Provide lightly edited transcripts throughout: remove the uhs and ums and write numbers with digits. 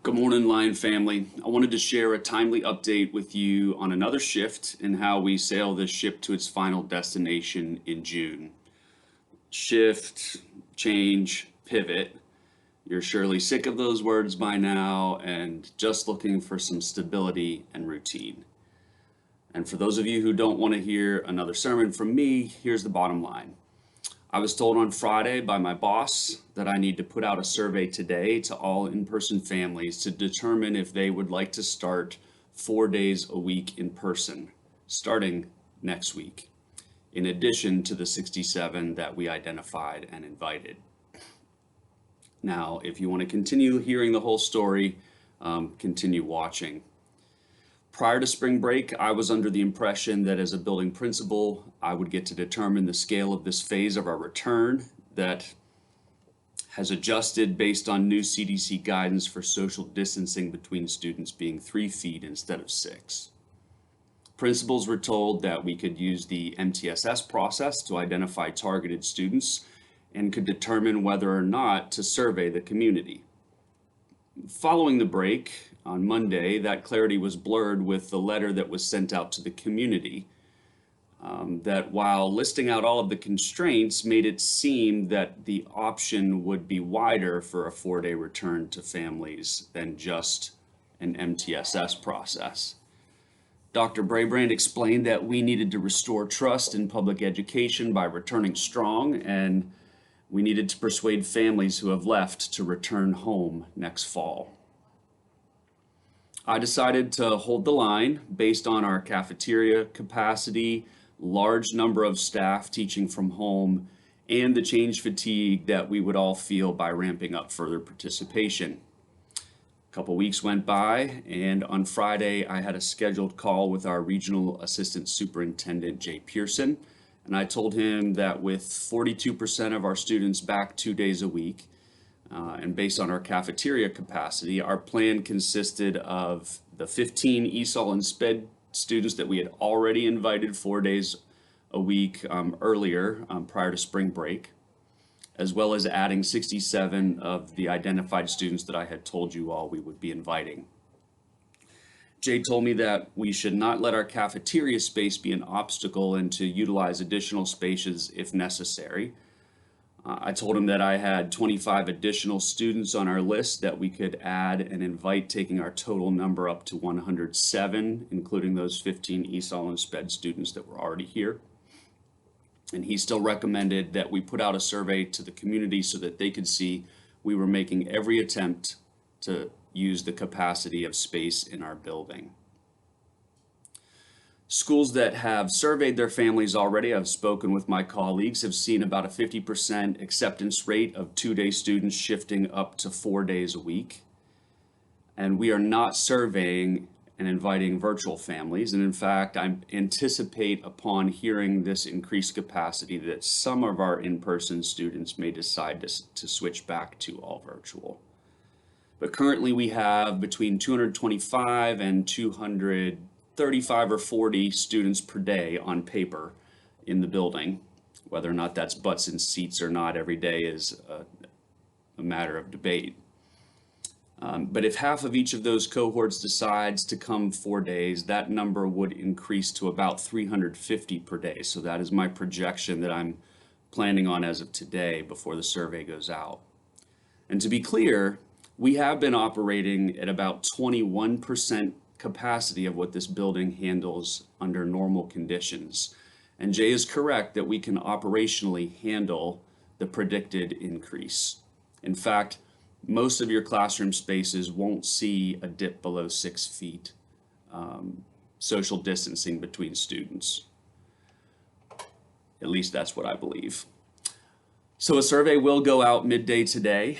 Good morning, Lion family. I wanted to share a timely update with you on another shift and how we sail this ship to its final destination in June. Shift, change, pivot. You're surely sick of those words by now and just looking for some stability and routine. And for those of you who don't want to hear another sermon from me, here's the bottom line. I was told on Friday by my boss that I need to put out a survey today to all in-person families to determine if they would like to start 4 days a week in person, starting next week, in addition to the 67 that we identified and invited. Now, if you want to continue hearing the whole story, continue watching. Prior to spring break, I was under the impression that as a building principal, I would get to determine the scale of this phase of our return that has adjusted based on new CDC guidance for social distancing between students being 3 feet instead of 6. Principals were told that we could use the MTSS process to identify targeted students and could determine whether or not to survey the community. Following the break, on Monday, that clarity was blurred with the letter that was sent out to the community that while listing out all of the constraints made it seem that the option would be wider for a 4-day return to families than just an MTSS process. Dr. Brabrand explained that we needed to restore trust in public education by returning strong, and we needed to persuade families who have left to return home next fall. I decided to hold the line based on our cafeteria capacity, large number of staff teaching from home, and the change fatigue that we would all feel by ramping up further participation. A couple weeks went by, and on Friday I had a scheduled call with our regional assistant superintendent, Jay Pearson, and I told him that with 42% of our students back 2 days a week, and based on our cafeteria capacity, our plan consisted of the 15 ESOL and SPED students that we had already invited 4 days a week earlier, prior to spring break, as well as adding 67 of the identified students that I had told you all we would be inviting. Jay told me that we should not let our cafeteria space be an obstacle and to utilize additional spaces if necessary. I told him that I had 25 additional students on our list that we could add and invite, taking our total number up to 107, including those 15 ESOL and SPED students that were already here. And he still recommended that we put out a survey to the community so that they could see we were making every attempt to use the capacity of space in our building. Schools that have surveyed their families already, I've spoken with my colleagues, have seen about a 50% acceptance rate of 2-day students shifting up to 4 days a week. And we are not surveying and inviting virtual families. And in fact, I anticipate upon hearing this increased capacity that some of our in-person students may decide to switch back to all virtual. But currently we have between 225 and 235 or 40 students per day on paper in the building. Whether or not that's butts in seats or not every day is a matter of debate. But if half of each of those cohorts decides to come 4 days, that number would increase to about 350 per day. So that is my projection that I'm planning on as of today before the survey goes out. And to be clear, we have been operating at about 21% capacity of what this building handles under normal conditions. And Jay is correct that we can operationally handle the predicted increase. In fact, most of your classroom spaces won't see a dip below 6 feet social distancing between students. At least that's what I believe. So a survey will go out midday today.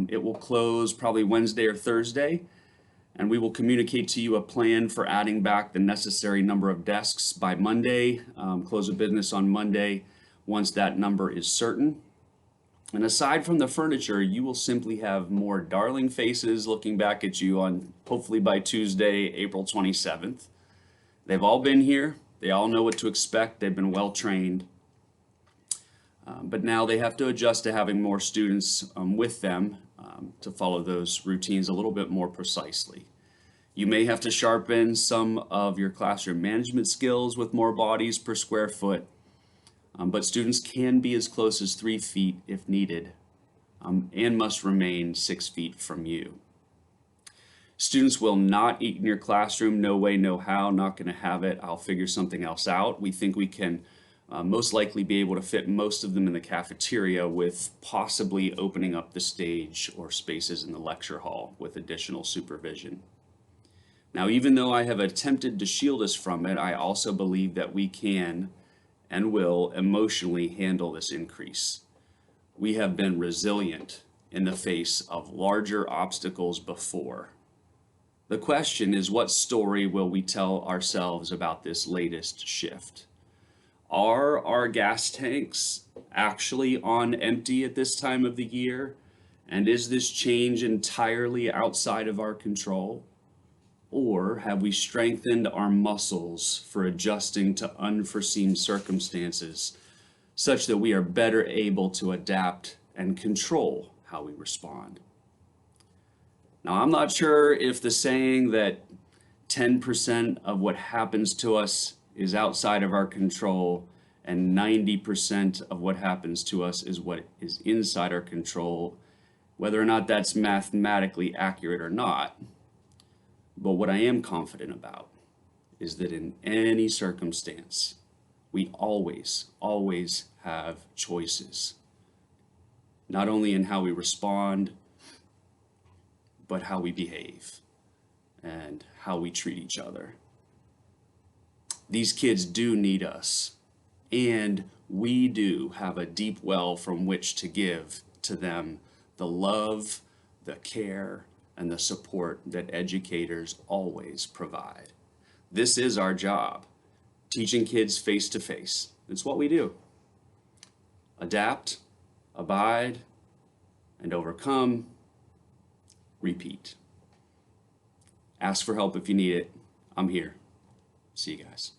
It will close probably Wednesday or Thursday, and we will communicate to you a plan for adding back the necessary number of desks by Monday, close of business on Monday, once that number is certain. And aside from the furniture, you will simply have more darling faces looking back at you on hopefully by Tuesday, April 27th. They've all been here. They all know what to expect. They've been well trained. But now they have to adjust to having more students with them to follow those routines a little bit more precisely. You may have to sharpen some of your classroom management skills with more bodies per square foot, but students can be as close as 3 feet if needed, and must remain 6 feet from you. Students will not eat in your classroom. No way, no how. Not going to have it. I'll figure something else out. We think we can most likely be able to fit most of them in the cafeteria, with possibly opening up the stage or spaces in the lecture hall with additional supervision. Now, even though I have attempted to shield us from it, I also believe that we can and will emotionally handle this increase. We have been resilient in the face of larger obstacles before. The question is, what story will we tell ourselves about this latest shift? Are our gas tanks actually on empty at this time of the year? And is this change entirely outside of our control? Or have we strengthened our muscles for adjusting to unforeseen circumstances, such that we are better able to adapt and control how we respond? Now, I'm not sure if the saying that 10% of what happens to us is outside of our control and 90% of what happens to us is what is inside our control, whether or not that's mathematically accurate or not. But what I am confident about is that in any circumstance, we always have choices, not only in how we respond, but how we behave and how we treat each other. These kids do need us, and we do have a deep well from which to give to them the love, the care, and the support that educators always provide. This is our job, teaching kids face to face. It's what we do. Adapt, abide, and overcome. Repeat. Ask for help if you need it. I'm here. See you guys.